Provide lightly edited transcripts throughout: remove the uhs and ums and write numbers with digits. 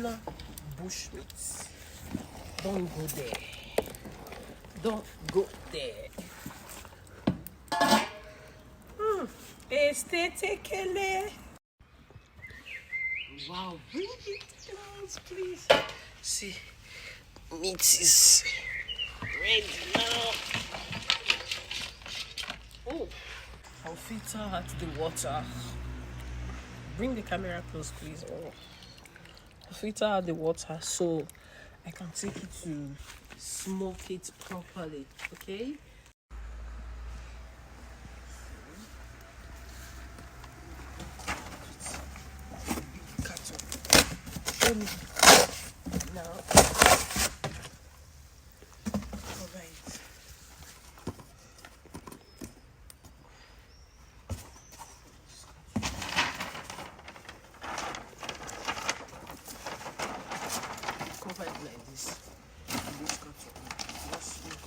original bushmeat. Don't go there. Don't go there. Esthetically. Wow, bring it close, please. See, meat is ready now. Oh, I'll filter at the water. Bring the camera close, please. Oh, I'll filter out the water so I can take it to smoke it properly. Okay. Show me now. All right. Cover it like this. This carton. Wash it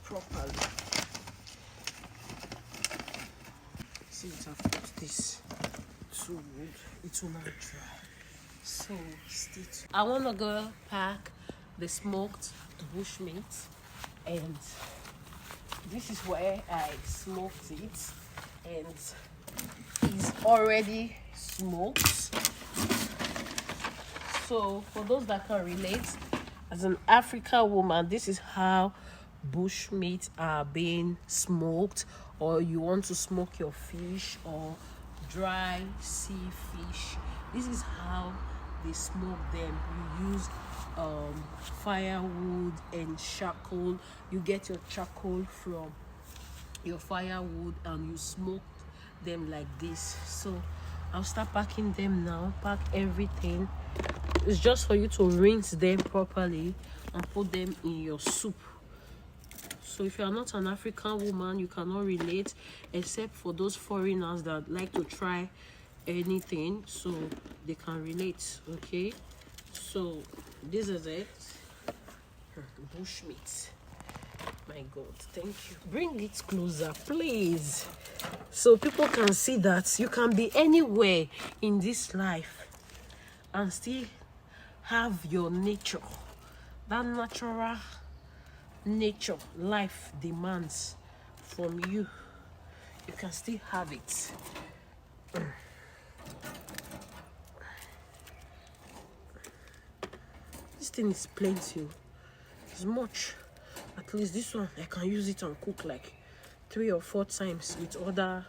properly. See, it have put this to wood. It will not dry. So stay tuned. I want to go pack the smoked bushmeat, and this is where I smoked it, and it's already smoked. So for those that can relate, as an African woman, this is how bushmeat are being smoked, or you want to smoke your fish or dry sea fish. This is how they smoke them. You use firewood and charcoal. You get your charcoal from your firewood and you smoke them like this. So I'll start packing them now. Pack everything. It's just for you to rinse them properly and put them in your soup. So if you are not an African woman, you cannot relate, except for those foreigners that like to try anything, so they can relate. Okay, so this is it. Bushmeat. My God, thank you. Bring it closer, please, so people can see that you can be anywhere in this life and still have your nature, that natural nature life demands from you. You can still have it. This thing is plenty. It's much. At least this one I can use it and cook like 3 or 4 times with other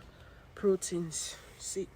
proteins. See.